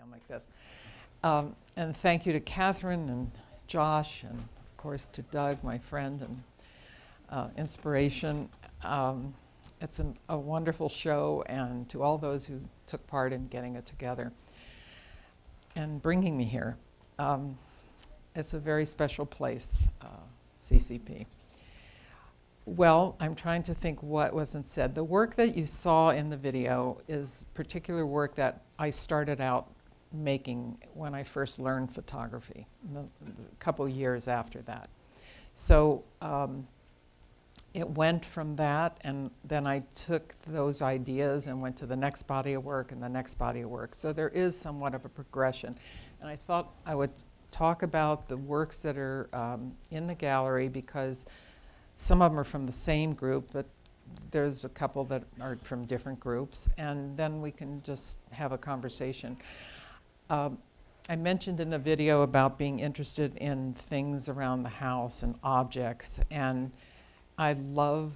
down like this. And thank you to Catherine and Josh, and of course to Doug, my friend and inspiration. It's a wonderful show, and to all those who took part in getting it together and bringing me here. It's a very special place, CCP. Well, I'm trying to think what wasn't said. The work that you saw in the video is particular work that I started out making when I first learned photography, a couple years after that. So it went from that, and then I took those ideas and went to the next body of work and the next body of work. So there is somewhat of a progression. And I thought I would talk about the works that are in the gallery, because some of them are from the same group, but there's a couple that are from different groups, and then we can just have a conversation. I mentioned in the video about being interested in things around the house and objects, and I love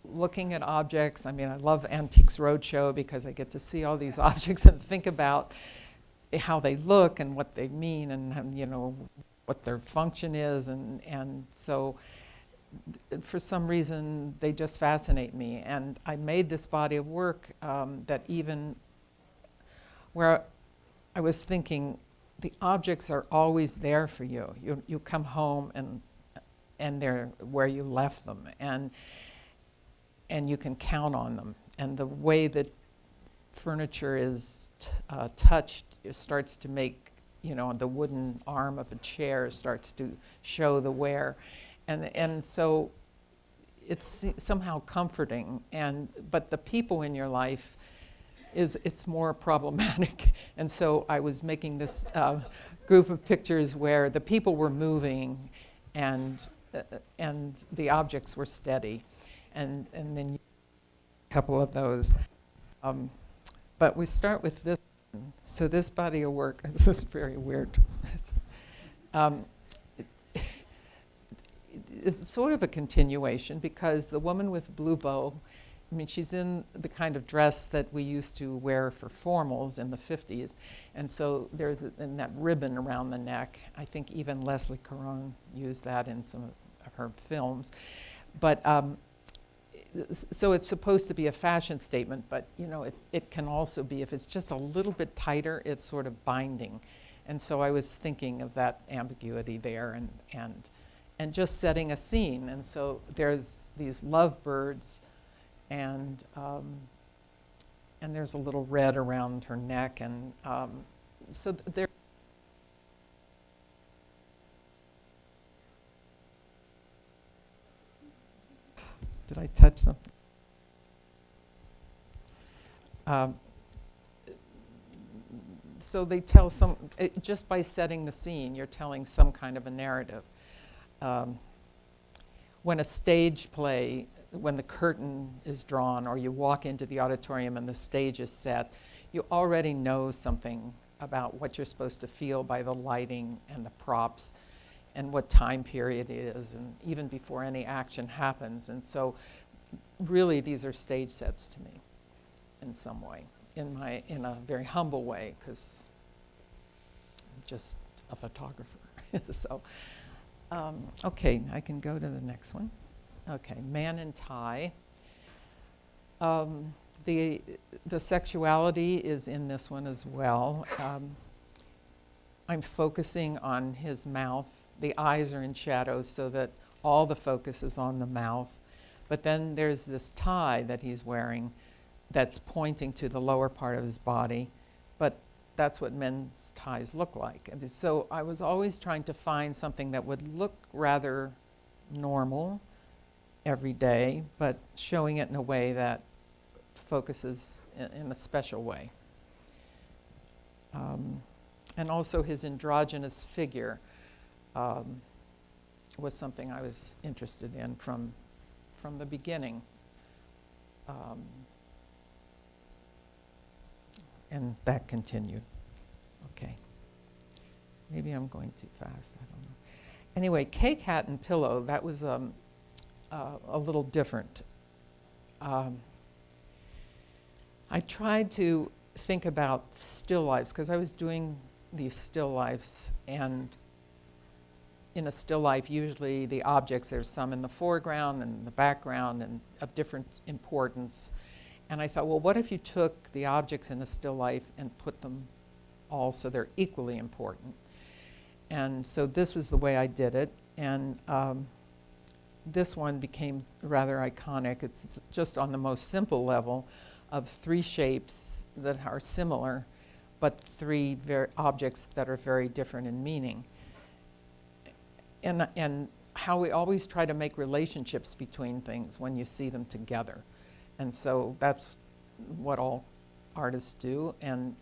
looking at objects. I mean, I love Antiques Roadshow because I get to see all these objects and think about how they look and what they mean, and you know, what their function is, and so for some reason they just fascinate me. And I made this body of work that even where I was thinking the objects are always there for you. You come home and they're where you left them, and you can count on them. And the way that furniture is touched, it starts to make, you know, the wooden arm of a chair starts to show the wear. And so it's somehow comforting, but the people in your life, it's more problematic. And so I was making this group of pictures where the people were moving and the objects were steady. And then a couple of those. But we start with this. So this body of work, this is very weird. It's sort of a continuation, because the woman with blue bow, I mean, she's in the kind of dress that we used to wear for formals in the 50s. And so there's and that ribbon around the neck. I think even Leslie Caron used that in some of her films. But so it's supposed to be a fashion statement, but you know, it can also be, if it's just a little bit tighter, it's sort of binding. And so I was thinking of that ambiguity there, and just setting a scene. And so there's these lovebirds, and there's a little red around her neck, and so there. Did I touch something? So they tell just by setting the scene, you're telling some kind of a narrative. When a stage play, when the curtain is drawn, or you walk into the auditorium and the stage is set, you already know something about what you're supposed to feel by the lighting and the props and what time period it is, and even before any action happens. And so really these are stage sets to me in some way, in a very humble way, because I'm just a photographer. So okay, I can go to the next one. Okay, Man in Tie. The sexuality is in this one as well. I'm focusing on his mouth. The eyes are in shadow so that all the focus is on the mouth. But then there's this tie that he's wearing that's pointing to the lower part of his body. But that's what men's ties look like. And so I was always trying to find something that would look rather normal every day, but showing it in a way that focuses in a special way. And also his androgynous figure was something I was interested in from the beginning. And that continued. Okay. Maybe I'm going too fast, I don't know. Anyway, Cake, Hat, and Pillow, that was a little different. I tried to think about still lifes, because I was doing these still lifes, and in a still life, usually the objects, there's some in the foreground and the background and of different importance. And I thought, well, what if you took the objects in a still life and put them all so they're equally important? And so this is the way I did it. And this one became rather iconic. It's just on the most simple level of three shapes that are similar, but three objects that are very different in meaning. And how we always try to make relationships between things when you see them together. And so that's what all artists do. And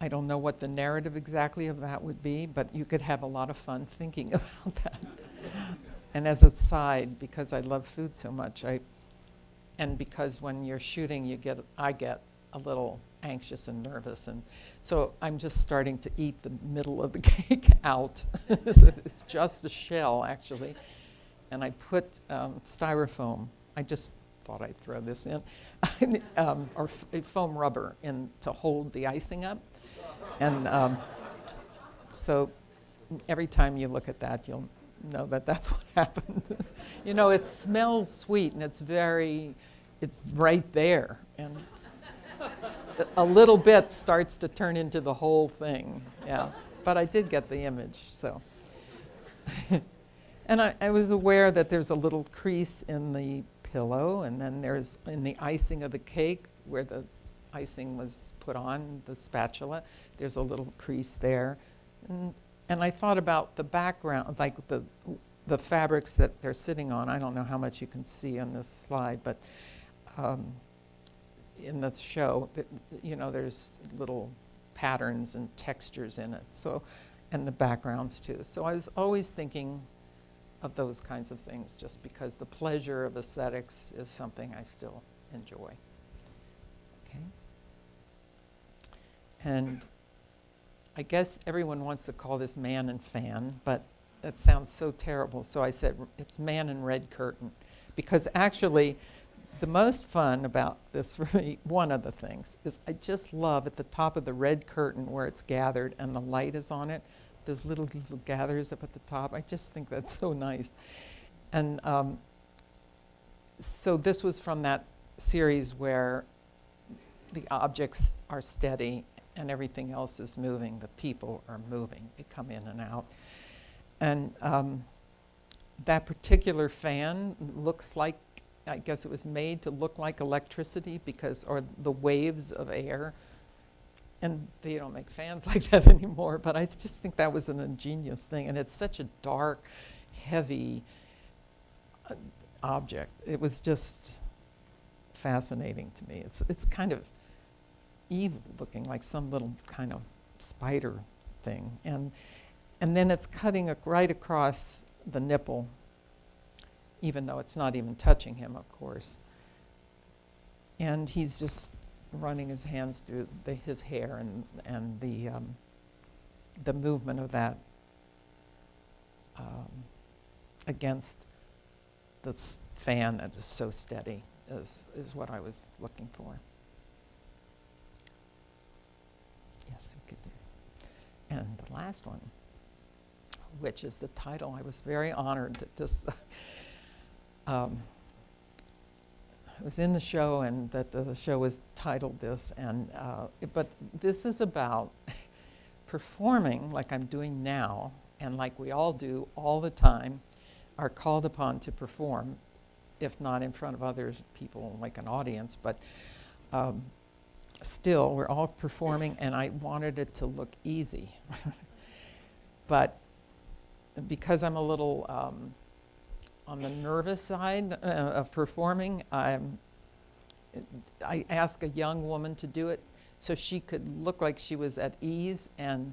I don't know what the narrative exactly of that would be, but you could have a lot of fun thinking about that. And as a side, because I love food so much, and because when you're shooting, I get a little anxious and nervous, and so I'm just starting to eat the middle of the cake out. It's just a shell, actually, and I put styrofoam. I just thought I'd throw this in, or foam rubber in to hold the icing up, and so every time you look at that, you'll know that that's what happened. You know, it smells sweet, and it's right there, and a little bit starts to turn into the whole thing, yeah. But I did get the image, so. And I was aware that there's a little crease in the pillow, and then there's in the icing of the cake where the icing was put on, the spatula, there's a little crease there. And I thought about the background, like the fabrics that they're sitting on. I don't know how much you can see on this slide, but in the show, you know, there's little patterns and textures in it. So, and the backgrounds too. So I was always thinking of those kinds of things, just because the pleasure of aesthetics is something I still enjoy. Okay. And I guess everyone wants to call this man and fan, but that sounds so terrible. So I said it's man and red curtain, because actually the most fun about this for me, one of the things, is I just love at the top of the red curtain where it's gathered and the light is on it, those little gathers up at the top. I just think that's so nice. And so this was from that series where the objects are steady and everything else is moving. The people are moving. They come in and out. And that particular fan looks like, I guess it was made to look like electricity, or the waves of air. And they don't make fans like that anymore, but I just think that was an ingenious thing. And it's such a dark, heavy object. It was just fascinating to me. It's kind of evil looking, like some little kind of spider thing. And then it's cutting right across the nipple, even though it's not even touching him, of course. And he's just running his hands through his hair and the movement of that against the fan that is so steady is what I was looking for. Yes, we could do. And the last one, which is the title. I was very honored that this was in the show and that the show was titled this. And but this is about performing like I'm doing now, and like we all do all the time, are called upon to perform, if not in front of other people like an audience, but still we're all performing, and I wanted it to look easy. But because I'm a little on the nervous side of performing, I asked a young woman to do it so she could look like she was at ease, and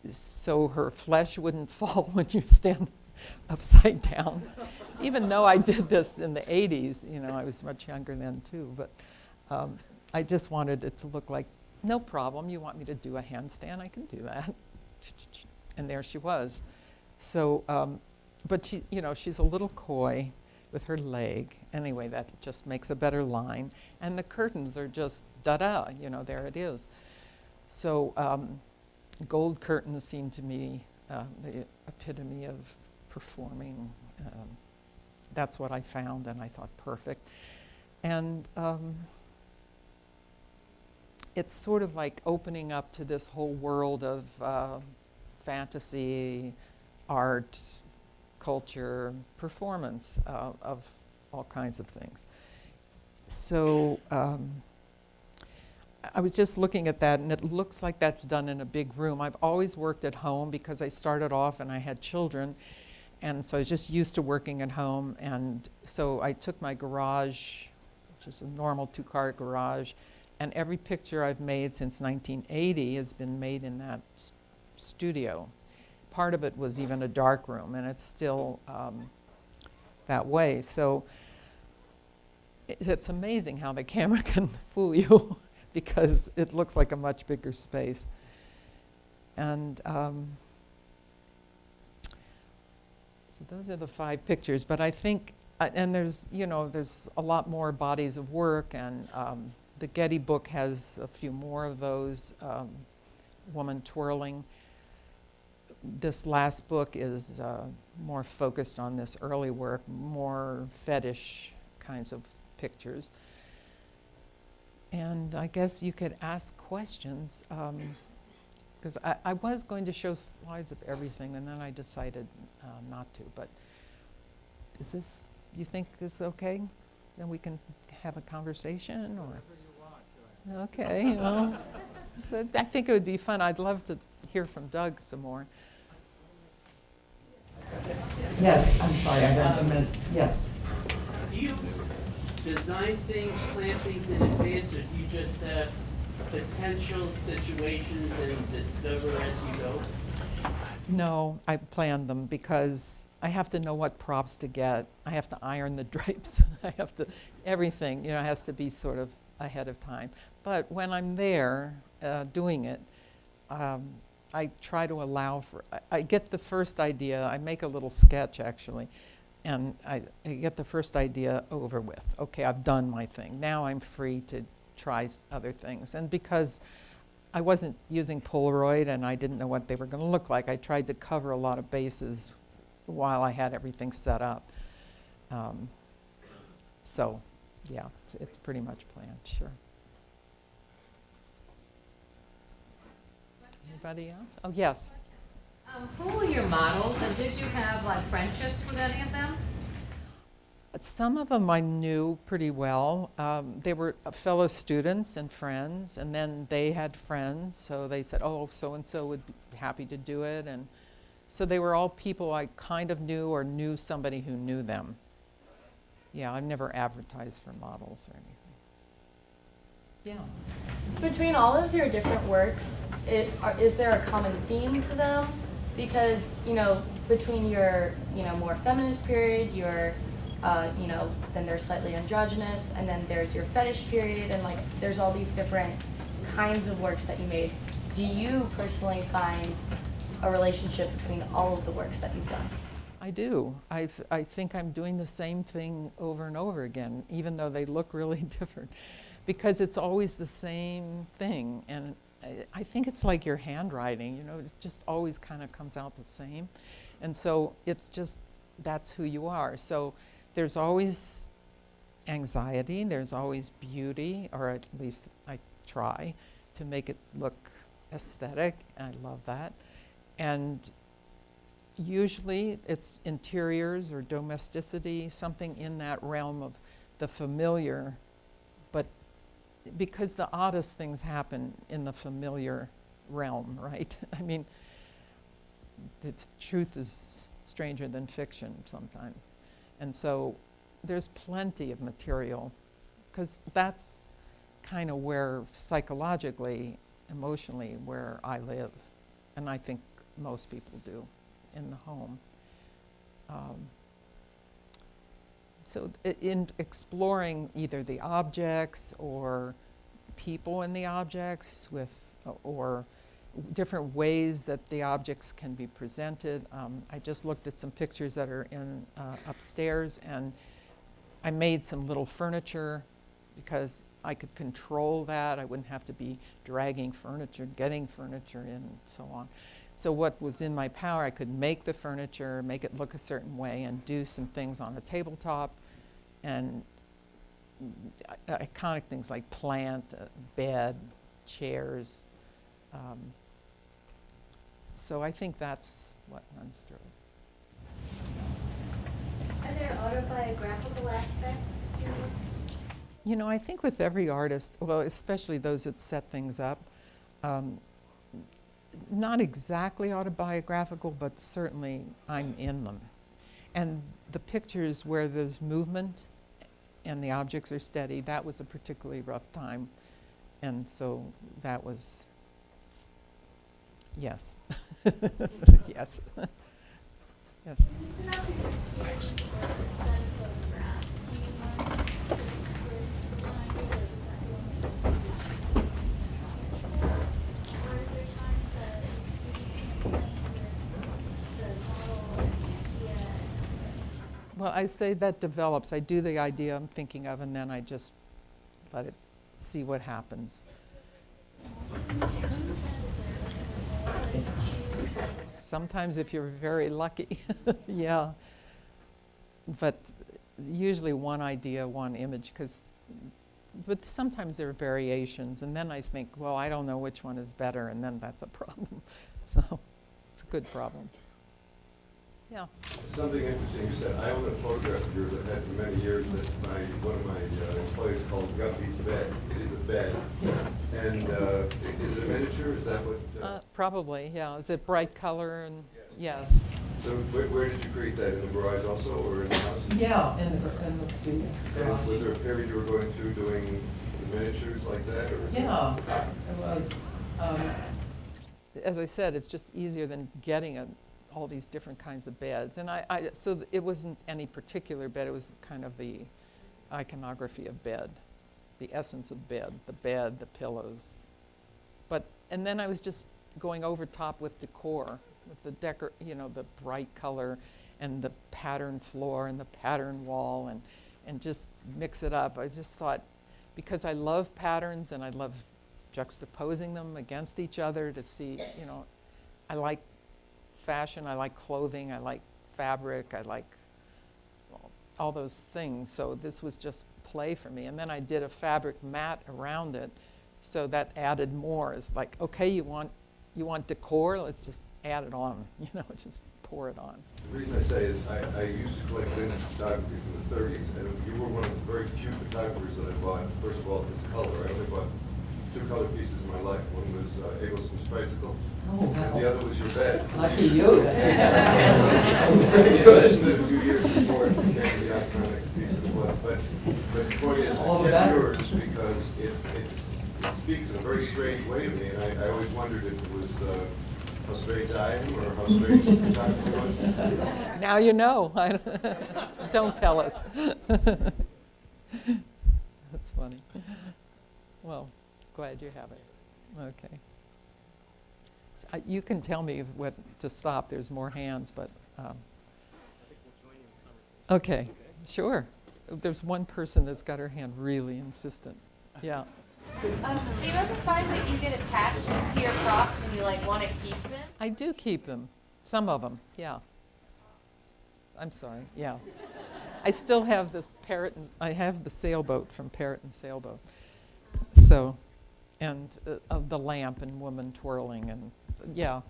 so her flesh wouldn't fall when you stand upside down. Even though I did this in the 80s, you know, I was much younger then too, but I just wanted it to look like, no problem, you want me to do a handstand, I can do that. And there she was. So, but she, you know, she's a little coy, with her leg. Anyway, that just makes a better line. And the curtains are just da-da, you know, there it is. So gold curtains seem to me the epitome of performing. That's what I found, and I thought perfect. And it's sort of like opening up to this whole world of fantasy, art, culture, performance of all kinds of things. So I was just looking at that, and it looks like that's done in a big room. I've always worked at home because I started off and I had children, and so I was just used to working at home. And so I took my garage, which is a normal two-car garage, and every picture I've made since 1980 has been made in that studio. Part of it was even a dark room, and it's still that way. So it's amazing how the camera can fool you because it looks like a much bigger space. And so those are the 5 pictures, but I think, and there's, you know, there's a lot more bodies of work, and the Getty book has a few more of those, woman twirling. This last book is more focused on this early work, more fetish kinds of pictures. And I guess you could ask questions, because I was going to show slides of everything, and then I decided not to. But is this, you think this is okay? Then we can have a conversation, or? Whatever you want. Okay, well, so I think it would be fun. I'd love to hear from Doug some more. Yes, I'm sorry, I got a minute. Yes. Do you design things, plan things in advance, or do you just have potential situations and discover as you go? No, I plan them because I have to know what props to get. I have to iron the drapes. I have to, everything, you know, has to be sort of ahead of time. But when I'm there doing it, I try to allow for, I get the first idea, I make a little sketch actually, and I get the first idea over with. Okay, I've done my thing. Now I'm free to try other things. And because I wasn't using Polaroid and I didn't know what they were going to look like, I tried to cover a lot of bases while I had everything set up. So, yeah, it's pretty much planned, sure. Anybody else? Oh, yes. Who were your models, and did you have like friendships with any of them? Some of them I knew pretty well. They were fellow students and friends, and then they had friends, so they said, oh, so-and-so would be happy to do it. And so they were all people I kind of knew or knew somebody who knew them. Yeah, I've never advertised for models or anything. Yeah. Between all of your different works, is there a common theme to them? Because, you know, between your, you know, more feminist period, your, you know, then there's slightly androgynous, and then there's your fetish period, and like there's all these different kinds of works that you made. Do you personally find a relationship between all of the works that you've done? I do. I think I'm doing the same thing over and over again, even though they look really different, because it's always the same thing. And I think it's like your handwriting, you know, it just always kind of comes out the same. And so it's just, that's who you are. So there's always anxiety, there's always beauty, or at least I try to make it look aesthetic. I love that. And usually it's interiors or domesticity, something in that realm of the familiar, but because the oddest things happen in the familiar realm, right? I mean, the truth is stranger than fiction sometimes. And so there's plenty of material, because that's kind of where psychologically, emotionally, where I live. And I think most people do in the home. So in exploring either the objects or people in the objects with, or different ways that the objects can be presented. I just looked at some pictures that are in upstairs, and I made some little furniture because I could control that. I wouldn't have to be dragging furniture, getting furniture in, and so on. So what was in my power, I could make the furniture, make it look a certain way, and do some things on a tabletop, and iconic things like plant, bed, chairs. So I think that's what runs through it. Are there autobiographical aspects to your work? You know, I think with every artist, well, especially those that set things up, not exactly autobiographical, but certainly I'm in them. And the pictures where there's movement and the objects are steady, that was a particularly rough time. And so that was, yes. Yes. Yes. When you set out to do a series or a set of photographs, do you want to stick with one idea that is exactly what you schedule? Or is there times that you're just kind of playing with the model and the idea and that's it? Well, I say that develops. I do the idea I'm thinking of, and then I just let it see what happens. Sometimes if you're very lucky, yeah. But usually one idea, one image, but sometimes there are variations, and then I think, well, I don't know which one is better, and then that's a problem. So it's a good problem. Yeah. Something interesting you said. I own a photograph of yours I've had for many years that one of my employees called Guppy's Bed. It is a bed. And is it a miniature? Is that what? Probably, yeah. Is it bright color? And yes. So where did you create that? In the garage also, or in the house? Yeah, in the studio. And was there a period you were going through doing miniatures like that? Or Yeah, it was. As I said, it's just easier than getting all these different kinds of beds. And so it wasn't any particular bed, it was kind of the iconography of bed, the essence of bed, the pillows. And then I was just going over top with decor, with the the bright color and the pattern floor and the pattern wall, and just mix it up. I just thought, because I love patterns and I love juxtaposing them against each other to see, I like fashion, I like clothing, I like fabric, I like all those things. So this was just play for me. And then I did a fabric mat around it, so that added more. It's like, okay, you want decor, let's just add it on, just pour it on. The reason I say is I used to collect vintage photography from the 30s, and you were one of the very few photographers that I bought. First of all, this color. I only bought 2 color pieces in my life. One was Eggleston's Bicycle, and the other was your bed. Lucky you. You mentioned it a few years before it became the iconic piece it was. But the point is, I kept yours because it speaks in a very strange way to me, and I always wondered if it was how strange I am or how strange the photography was. Now you know. Don't tell us. That's funny. Well, glad you have it. Okay. So, you can tell me what to stop. There's more hands, but. Okay, sure. There's one person that's got her hand really insistent. Yeah. Do you ever find that you get attached to your props and you want to keep them? I do keep them. Some of them, yeah. I'm sorry, yeah. I still have the parrot, I have the sailboat from Parrot and Sailboat. So, and of the lamp and woman twirling, and yeah.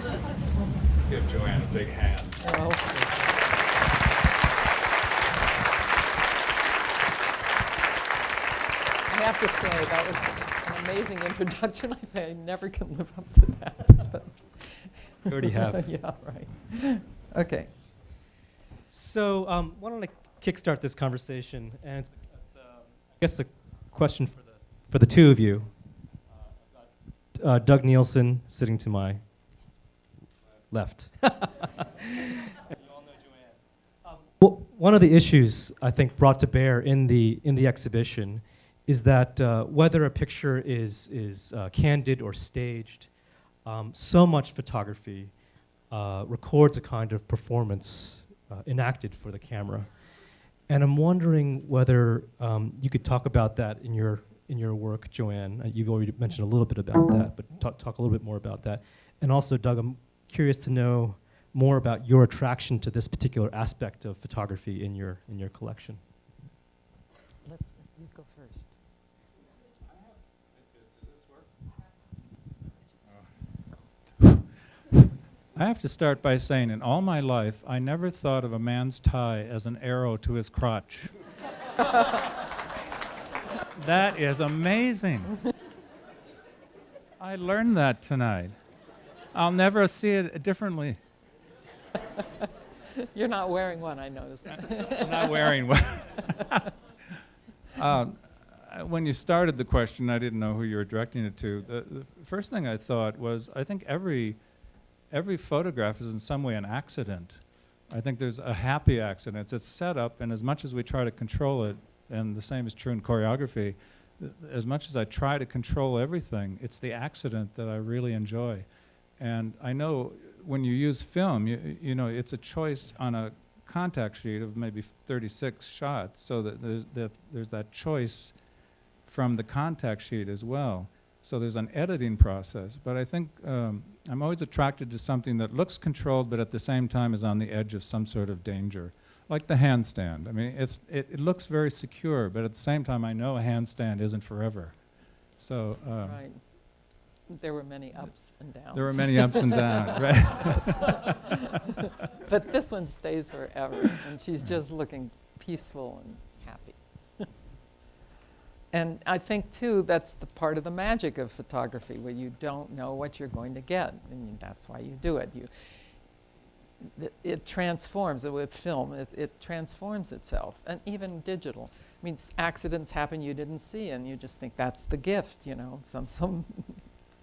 Let's give Jo Ann a big hand. Oh. I have to say, that was an amazing introduction. I never can live up to that. You already have. Yeah, right. Okay. So why don't I kickstart this conversation? And it's I guess a question for the two of you. Doug Nielsen sitting to my left. Well, one of the issues I think brought to bear in the exhibition is that whether a picture is candid or staged, so much photography records a kind of performance enacted for the camera. And I'm wondering whether you could talk about that in your work, Jo Ann. You've already mentioned a little bit about that, but talk a little bit more about that. And also, Doug, I'm curious to know more about your attraction to this particular aspect of photography in your collection. You go first. I have to start by saying, in all my life, I never thought of a man's tie as an arrow to his crotch. That is amazing. I learned that tonight. I'll never see it differently. You're not wearing one, I noticed. I'm not wearing one. When you started the question, I didn't know who you were directing it to. The first thing I thought was, I think every photograph is in some way an accident. I think there's a happy accident. It's set up, and as much as we try to control it, and the same is true in choreography, as much as I try to control everything, it's the accident that I really enjoy. And I know when you use film, you know, it's a choice on a contact sheet of maybe 36 shots, so that there's that choice from the contact sheet as well. So there's an editing process. But I think I'm always attracted to something that looks controlled, but at the same time is on the edge of some sort of danger. Like the handstand. I mean, it looks very secure, but at the same time, I know a handstand isn't forever. So Right. There were many ups and downs. there were many ups and downs, right? But this one stays forever, and she's just looking peaceful and happy. And I think, too, that's the part of the magic of photography, where you don't know what you're going to get, and that's why you do it. It transforms with film. It transforms itself, and even digital. I mean, accidents happen you didn't see, and you just think that's the gift, you know.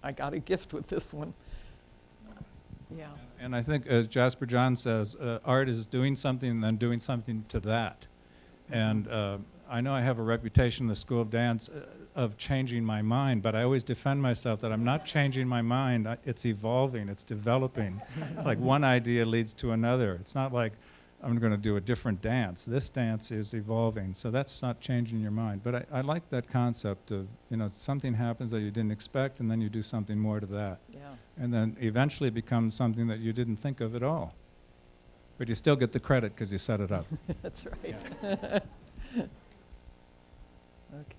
I got a gift with this one. Yeah. And I think, as Jasper John says, art is doing something and then doing something to that. And I know I have a reputation in the School of Dance of changing my mind, but I always defend myself that I'm not changing my mind. It's evolving, it's developing. Like one idea leads to another. It's not like I'm going to do a different dance. This dance is evolving, so that's not changing your mind. But I like that concept of, you know, something happens that you didn't expect, and then you do something more to that. Yeah. And then eventually it becomes something that you didn't think of at all. But you still get the credit because you set it up. That's right. Yeah. Okay.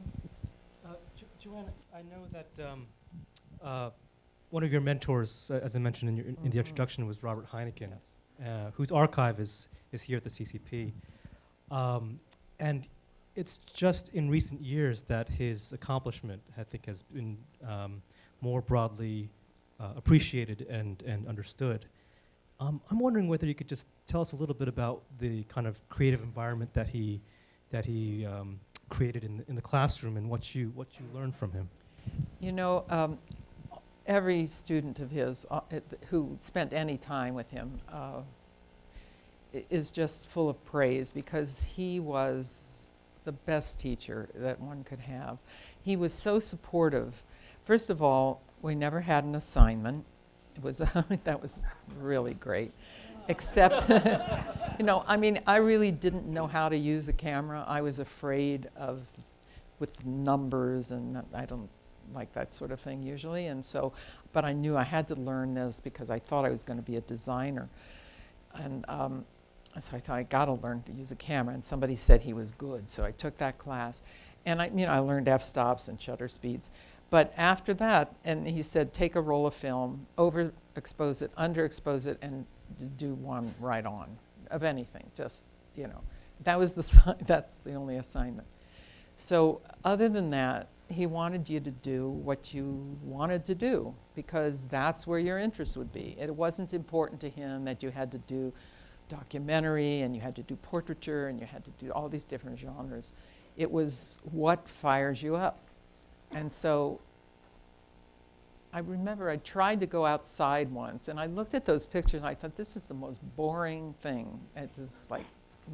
Joanne, I know that one of your mentors, as I mentioned in the introduction, was Robert Heineken, whose archive is here at the CCP. And it's just in recent years that his accomplishment, I think, has been more broadly appreciated and understood. I'm wondering whether you could just tell us a little bit about the kind of creative environment that he created in the classroom and what you learned from him. You know, every student of his who spent any time with him is just full of praise, because he was the best teacher that one could have. He was so supportive. First of all, we never had an assignment. It was that was really great. Except, you know, I mean, I really didn't know how to use a camera. I was afraid with numbers, and I don't like that sort of thing usually. And so, but I knew I had to learn this because I thought I was going to be a designer. And so I thought, I got to learn to use a camera. And somebody said he was good, so I took that class. And I learned f-stops and shutter speeds. But after that, and he said, take a roll of film, overexpose it, underexpose it, and do one right on of anything. Just, you know, that's the only assignment. So other than that, he wanted you to do what you wanted to do, because that's where your interest would be. It wasn't important to him that you had to do documentary and you had to do portraiture and you had to do all these different genres. It was what fires you up. And so I remember I tried to go outside once, and I looked at those pictures and I thought, this is the most boring thing. It's just like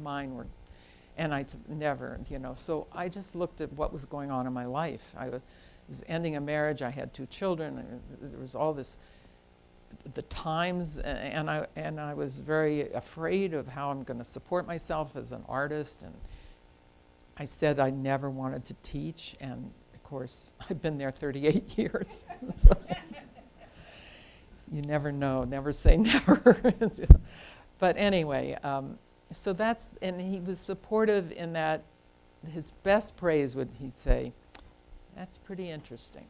mine were, and never, you know. So I just looked at what was going on in my life. I was ending a marriage, I had 2 children, there was all this the times, and I was very afraid of how I'm going to support myself as an artist, and I said I never wanted to teach, and of course I've been there 38 years. So you never know, never say never. But anyway, so that's, and he was supportive in that. His best praise would, he'd say, "That's pretty interesting.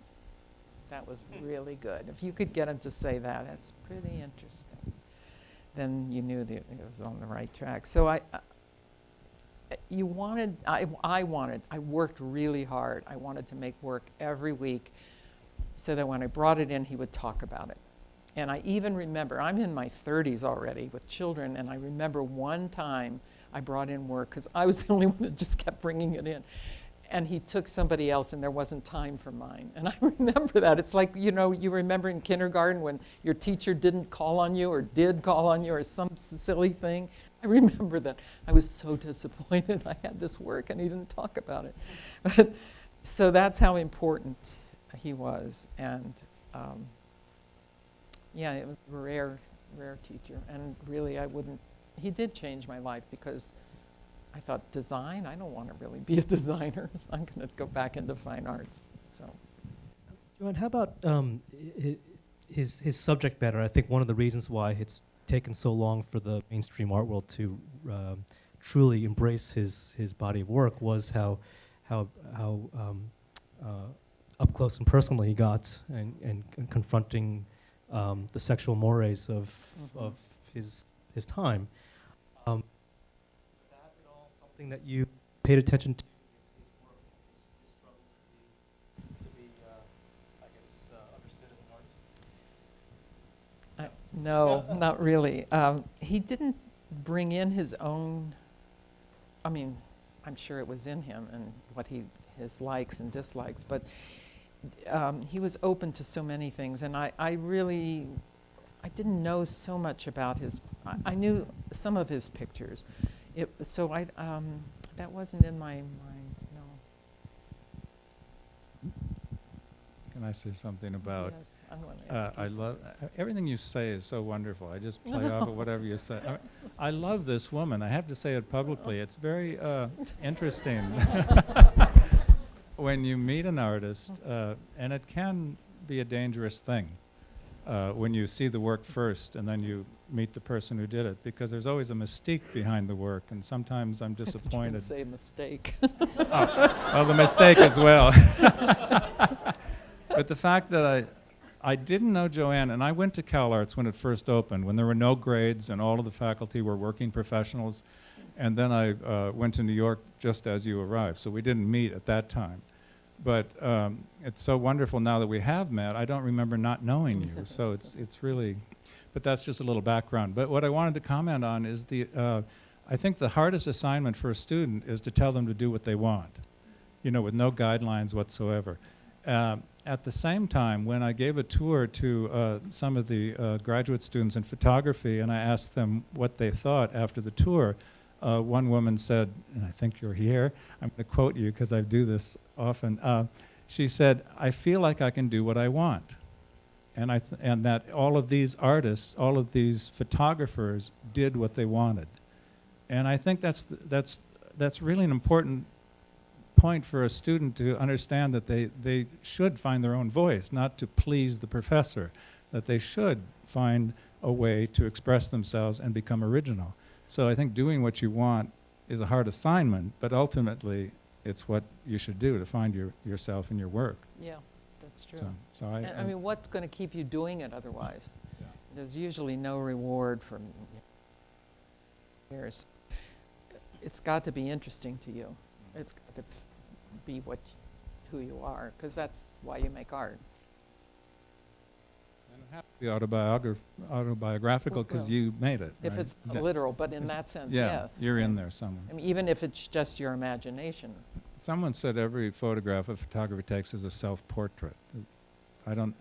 That was really good." If you could get him to say that, "That's pretty interesting," then you knew that it was on the right track. So I worked really hard. I wanted to make work every week so that when I brought it in, he would talk about it. And I even remember, I'm in my 30s already with children, and I remember one time I brought in work because I was the only one that just kept bringing it in. And he took somebody else, and there wasn't time for mine. And I remember that. It's like, you know, you remember in kindergarten when your teacher didn't call on you or did call on you or some silly thing. I remember that. I was so disappointed I had this work and he didn't talk about it. But, so that's how important he was. And yeah, it was a rare teacher. And really, he did change my life because I thought, design? I don't want to really be a designer. I'm going to go back into fine arts. So, Jo Ann, how about his subject matter? I think one of the reasons why it's taken so long for the mainstream art world to truly embrace his body of work was how up close and personal he got, and confronting the sexual mores of his time. Was that at all something that you paid attention to? His work, his struggle to be I guess, understood as an artist? no, not really. He didn't bring in his own, I mean, I'm sure it was in him and what his likes and dislikes, but he was open to so many things, and I didn't know so much about I knew some of his pictures. That wasn't in my mind, no. Can I say something about? Yes, I'm going to ask I you love everything you say is so wonderful. I just play off of whatever you say. I love this woman. I have to say it publicly. It's very interesting when you meet an artist, and it can be a dangerous thing when you see the work first and then you meet the person who did it, because there's always a mystique behind the work, and sometimes I'm disappointed. Say mistake. Well, the mistake as well. But the fact that I didn't know Jo Ann, and I went to CalArts when it first opened, when there were no grades and all of the faculty were working professionals, and then I went to New York just as you arrived, so we didn't meet at that time. But it's so wonderful now that we have met. I don't remember not knowing you, so it's really, but that's just a little background. But what I wanted to comment on is I think the hardest assignment for a student is to tell them to do what they want, you know, with no guidelines whatsoever. At the same time, when I gave a tour to some of the graduate students in photography, and I asked them what they thought after the tour, one woman said, and I think you're here, I'm going to quote you because I do this often, she said, "I feel like I can do what I want." And that all of these artists, all of these photographers did what they wanted. And I think that's really an important point for a student to understand, that they should find their own voice, not to please the professor, that they should find a way to express themselves and become original. So I think doing what you want is a hard assignment, but ultimately it's what you should do to find yourself in your work. Yeah, that's true. So I mean, what's going to keep you doing it otherwise? Yeah. There's usually no reward for years. It's got to be interesting to you. It's got to be who you are, because that's why you make art. And it has to be autobiographical because you made it. If right? it's literal, but in that sense, yeah, yes. you're in there somewhere. I mean, even if it's just your imagination. Someone said every photograph a photographer takes is a self-portrait. I don't,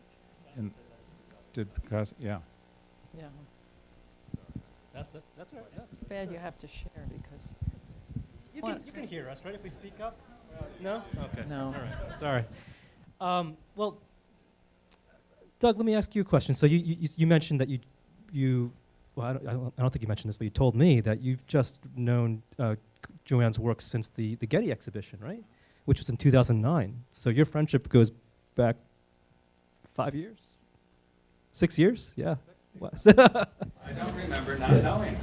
did Picasso, yeah. Yeah. That's all right. Too bad you have to share, because You can hear us, right? If we speak up. No. Okay. No. All right. Sorry. Well, Doug, let me ask you a question. So you mentioned that well, I don't think you mentioned this, but you told me that you've just known Jo Ann's work since the Getty exhibition, right? Which was in 2009. So your friendship goes back 5 years? 6 years? Yeah. I don't remember not knowing,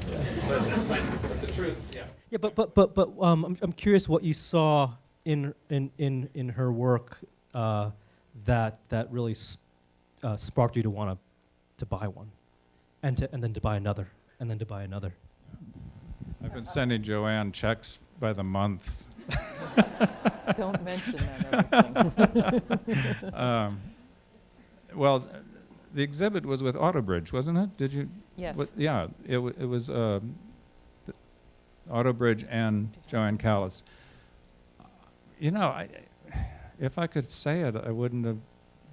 but the truth, yeah. Yeah, but I'm curious what you saw in her work that really sparked you to want to buy one, and then to buy another, and then to buy another. I've been sending Jo Ann checks by the month. Don't mention that other thing. Well, the exhibit was with Autobridge, wasn't it? Did you? Yes. Yeah, it was Autobridge and Jo Ann Callis. You know, if I could say it, I wouldn't have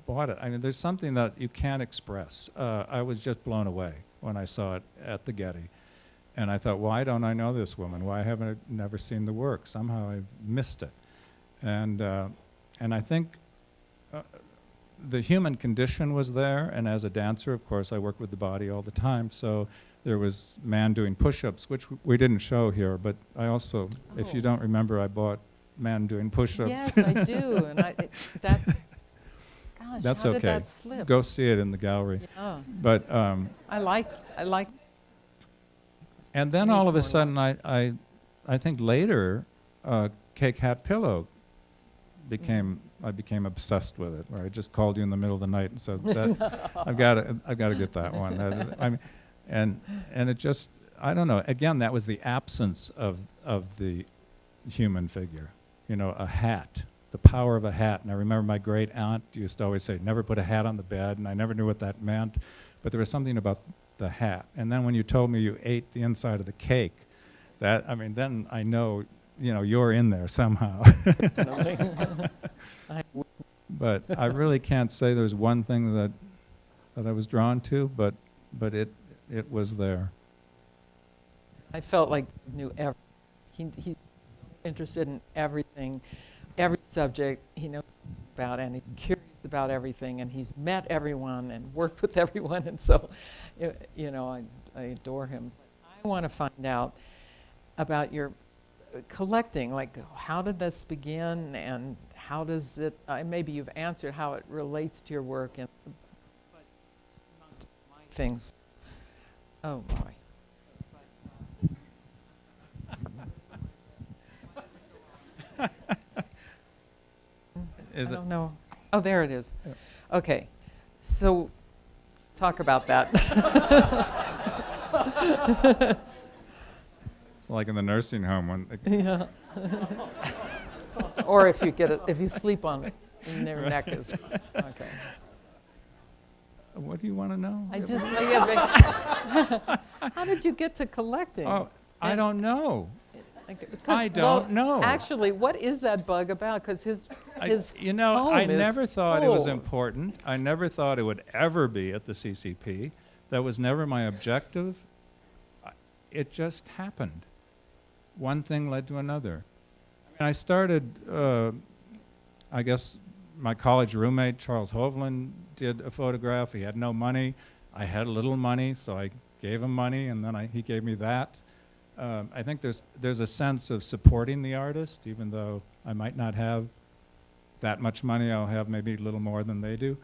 bought it. I mean, there's something that you can't express. I was just blown away when I saw it at the Getty. And I thought, why don't I know this woman? Why haven't I never seen the work? Somehow I've missed it. And I think the human condition was there, and as a dancer, of course, I work with the body all the time, so there was man doing push-ups, which we didn't show here, but I also, if you don't remember, I bought man doing push-ups. Yes, I do, and that's, gosh, That's how okay. did that slip? Go see it in the gallery. Yeah. But I like. and then Needs all of a more sudden, I think later, Cake Hat Pillow I became obsessed with it. Where I just called you in the middle of the night and said, that I've got to get that one. I mean, and it just, I don't know. Again, that was the absence of the human figure. You know, a hat, the power of a hat. And I remember my great aunt used to always say, never put a hat on the bed, and I never knew what that meant. But there was something about the hat. And then when you told me you ate the inside of the cake, then I know, you know, you're in there somehow. But I really can't say there's one thing that I was drawn to, but it was there. I felt like he knew everything. He's interested in everything, every subject he knows about, and he's curious about everything, and he's met everyone and worked with everyone, and so, you know, I adore him. I want to find out about your collecting, like how did this begin, and how does it, maybe you've answered how it relates to your work, and things. Oh boy. I don't know. Oh, there it is. Yeah. Okay, so talk about that. It's like in the nursing home when Yeah. Or if you sleep on it, and your neck is okay. What do you want to know? I just how did you get to collecting? Oh, I don't know. Like, I don't know. Actually, what is that bug about? Because his you know, I home is never thought it was full. important. I never thought it would ever be at the CCP. That was never my objective. It just happened. One thing led to another. I mean, I started, I guess my college roommate, Charles Hovland, did a photograph. He had no money. I had a little money, so I gave him money, and then he gave me that. I think there's a sense of supporting the artist, even though I might not have that much money. I'll have maybe a little more than they do.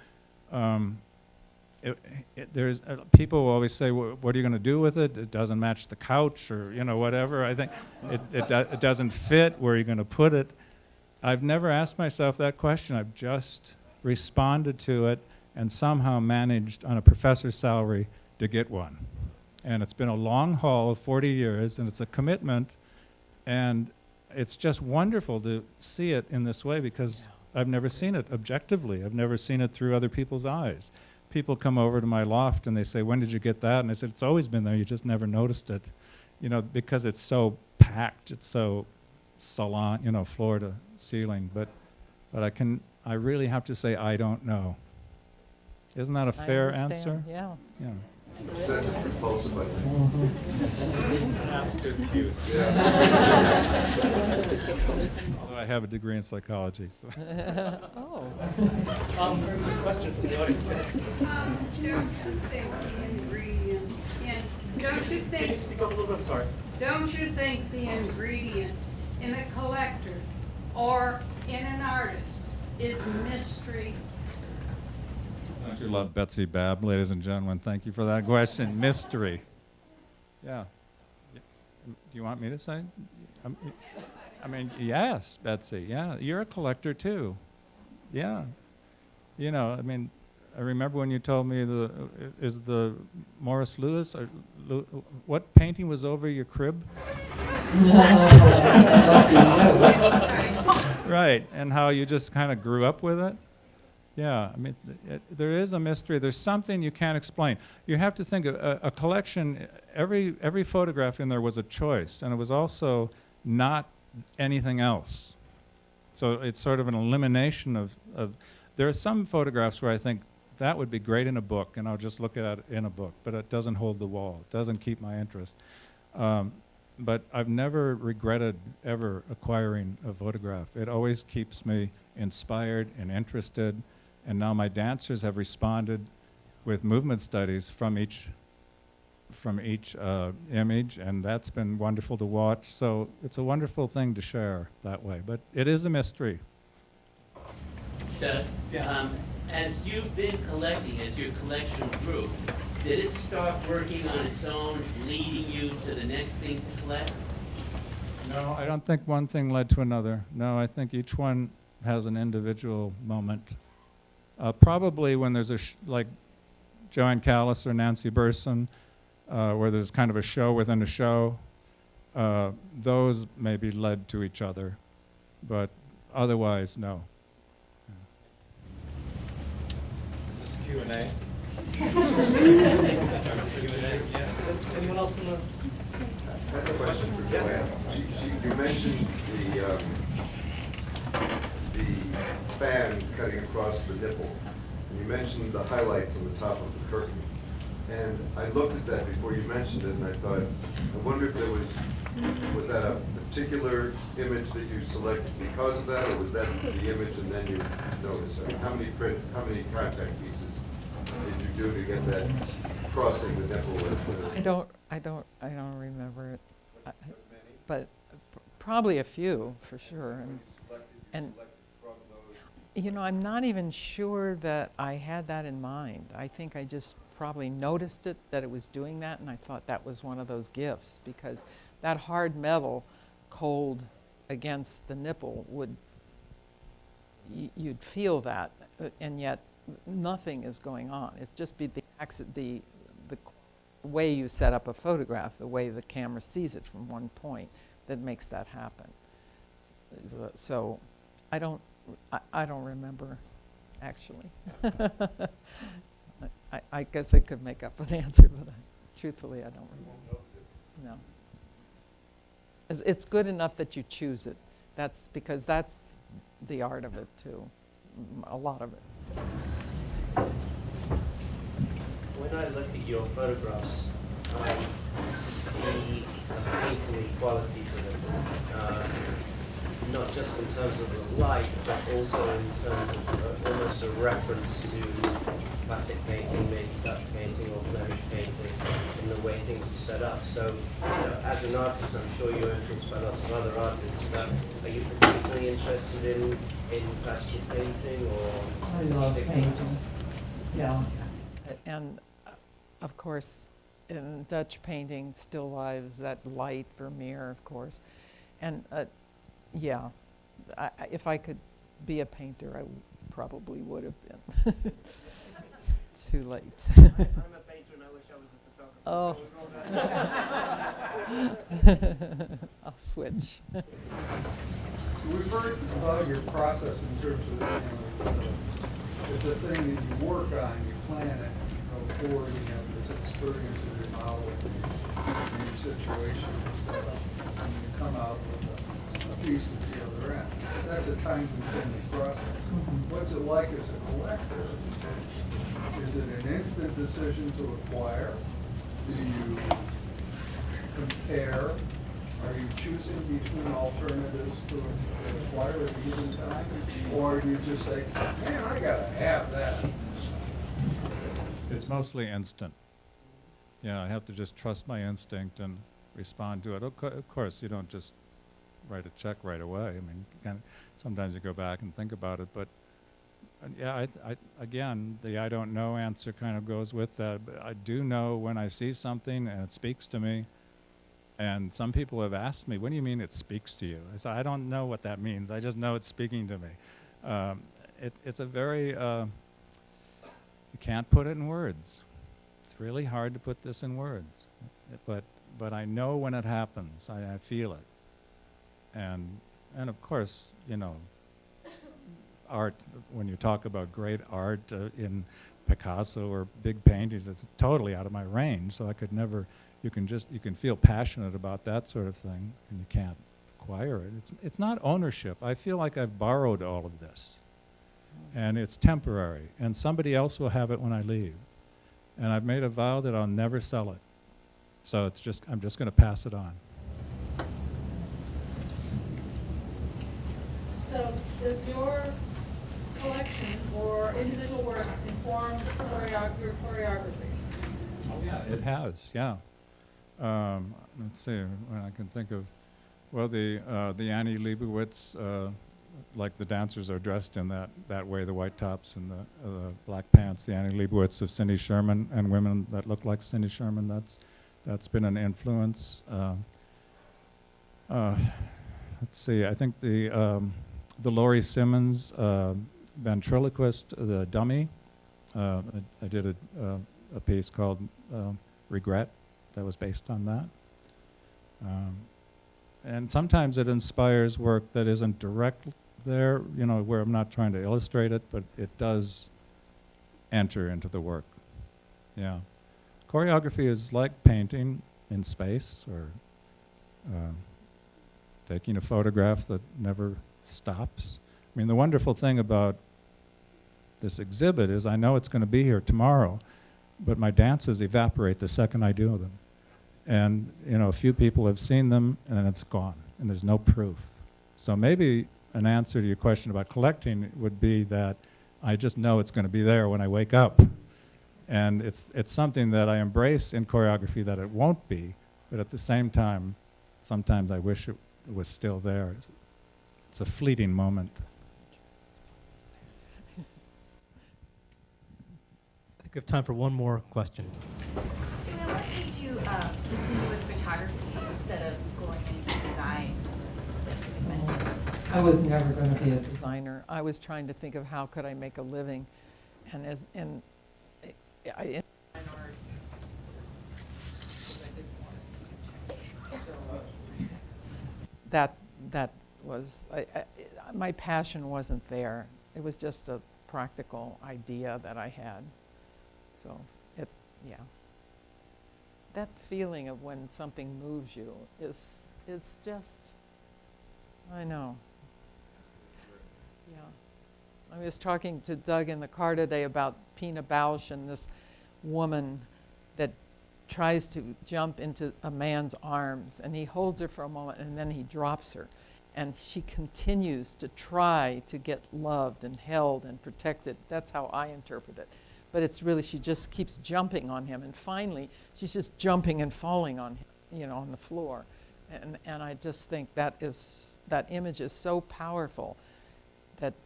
There's people will always say, "What are you going to do with it? It doesn't match the couch, or you know, whatever." I think it doesn't fit. Where are you going to put it? I've never asked myself that question. I've just responded to it and somehow managed on a professor's salary to get one. And it's been a long haul of 40 years, and it's a commitment, and it's just wonderful to see it in this way because I've never seen it objectively. I've never seen it through other people's eyes. People come over to my loft and they say, "When did you get that?" And I said, "It's always been there, you just never noticed it." You know, because it's so packed, it's so salon, you know, floor to ceiling. But I really have to say I don't know. Isn't that a fair answer? Yeah. Yeah. That's compulsive, I think. That's just cute. Yeah. Although I have a degree in psychology. So. Oh. Question from the audience. Don't you think the ingredient, don't you Can you think, speak up a little bit? I'm sorry. don't you think the ingredient in a collector or in an artist is mystery? Don't you love Betsy Babb, ladies and gentlemen? Thank you for that question. Mystery. Yeah. Do you want me to say? I mean, yes, Betsy. Yeah, you're a collector too. Yeah. You know, I mean, I remember when you told me is the Morris Louis, or what painting was over your crib? Right, and how you just kind of grew up with it. Yeah, I mean, there is a mystery. There's something you can't explain. You have to think of a collection. Every photograph in there was a choice, and it was also not anything else. So it's sort of an elimination of. There are some photographs where I think that would be great in a book, and I'll just look at it in a book, but it doesn't hold the wall. It doesn't keep my interest. But I've never regretted ever acquiring a photograph. It always keeps me inspired and interested. And now my dancers have responded with movement studies from each image, and that's been wonderful to watch. So it's a wonderful thing to share that way. But it is a mystery. Doug, as you've been collecting, as your collection grew, did it start working on its own, leading you to the next thing to collect? No, I don't think one thing led to another. No, I think each one has an individual moment. Probably when there's like Jo Ann Callis or Nancy Burson, where there's kind of a show within a show, those maybe led to each other, but otherwise, no. Is this Q&A? Yeah. Anyone else in the? I have a question for Jo Ann. You mentioned the fan cutting across the nipple, and you mentioned the highlights on the top of the curtain. And I looked at that before you mentioned it, and I thought, I wonder if there was that a particular image that you selected because of that, or was that the image and then you noticed? I mean, how many contact pieces did you do to get that crossing the nipple? I don't remember it, but probably a few for sure. And you know, I'm not even sure that I had that in mind. I think I just probably noticed it, that it was doing that, and I thought that was one of those gifts, because that hard metal cold against the nipple would, you'd feel that, and yet nothing is going on. It's just the way you set up a photograph, the way the camera sees it from one point, that makes that happen. So I don't remember, actually. I guess I could make up an answer, but truthfully, I don't remember. No. It's good enough that you choose it. That's because that's the art of it, too. A lot of it. When I look at your photographs, I see a painterly quality to them. Not just in terms of the light, but also in terms of almost a reference to classic painting, maybe Dutch painting or Flemish painting, in the way things are set up. So, you know, as an artist, I'm sure you're influenced by lots of other artists, but are you particularly interested in classical painting or? I love painting, yeah. And of course, in Dutch painting, still lives, that light, Vermeer, of course. And yeah, if I could be a painter, I probably would have been. It's too late. I'm a painter and I wish I was a photographer. Oh. I'll switch. We've heard about your process in terms of, it's a thing that you work on, you plan it, you go forward, you have this experience of your model in your situation, and you come out with a piece at the other end. That's a time-consuming process. What's it like as a collector? Is it an instant decision to acquire? Do you compare? are you choosing between alternatives to acquire at a given time? Or do you just say, man, I gotta have that? It's mostly instant. Yeah, I have to just trust my instinct and respond to it. Of course, you don't just write a check right away. I mean, sometimes you go back and think about it, but yeah, again, the I don't know answer kind of goes with that. But I do know when I see something and it speaks to me. And some people have asked me, what do you mean it speaks to you? I said, I don't know what that means. I just know it's speaking to me. It's a very, you can't put it in words. It's really hard to put this in words. But I know when it happens. I feel it. And of course, you know, art, when you talk about great art in Picasso or big paintings, it's totally out of my range, so I could never, you can feel passionate about that sort of thing, and you can't acquire it. It's not ownership. I feel like I've borrowed all of this, and it's temporary, and somebody else will have it when I leave. And I've made a vow that I'll never sell it. So I'm just going to pass it on. So does your collection or individual works inform your choreography? Oh yeah, it has. Yeah. Let's see when I can think of. Well, the Annie Leibovitz, like the dancers are dressed in that way, the white tops and the black pants. The Annie Leibovitz of Cindy Sherman and women that look like Cindy Sherman. That's been an influence. Let's see. I think the Laurie Simmons ventriloquist, the dummy. I did a piece called Regret that was based on that. And sometimes it inspires work that isn't direct there, you know, where I'm not trying to illustrate it, but it does enter into the work. Yeah. Choreography is like painting in space or taking a photograph that never stops. I mean, the wonderful thing about this exhibit is I know it's going to be here tomorrow, but my dances evaporate the second I do them. And, you know, a few people have seen them and it's gone, and there's no proof. So maybe an answer to your question about collecting would be that I just know it's going to be there when I wake up. And it's something that I embrace in choreography that it won't be, but at the same time, sometimes I wish it was still there. It's a fleeting moment. I think we have time for one more question. Joanne, what made you continue with photography instead of going into design? I was never going to be a designer. I was trying to think of how could I make a living, and that was my passion wasn't there. It was just a practical idea that I had. So yeah. That feeling of when something moves you is just, I know. Yeah. I was talking to Doug in the car today about Pina Bausch and this woman that tries to jump into a man's arms, and he holds her for a moment and then he drops her. And she continues to try to get loved and held and protected. That's how I interpret it. But it's really, she just keeps jumping on him, and finally she's just jumping and falling on him, you know, on the floor. And I just think that image is so powerful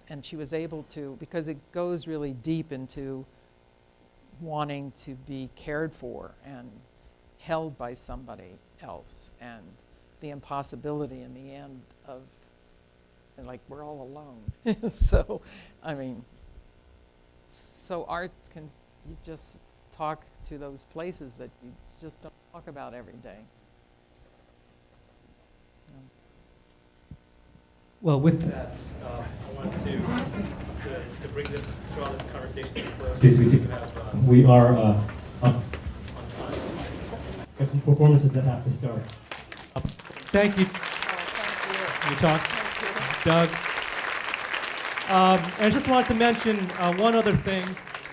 and she was able to, because it goes really deep into wanting to be cared for and held by somebody else, and the impossibility in the end of, and like, we're all alone. So, I mean, so art can, you just talk to those places that you just don't talk about every day. Well, with that, I want to bring this, draw this conversation to a close. Excuse me, we are on time. Got some performances that have to start. Thank you. Thank you. Talk, Doug. And I just wanted to mention one other thing,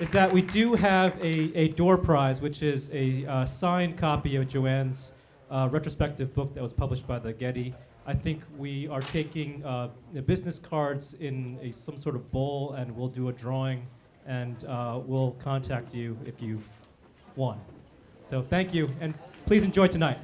is that we do have a door prize, which is a signed copy of Jo Ann's retrospective book that was published by the Getty. I think we are taking the business cards in some sort of bowl, and we'll do a drawing, and we'll contact you if you've won. So thank you, and please enjoy tonight.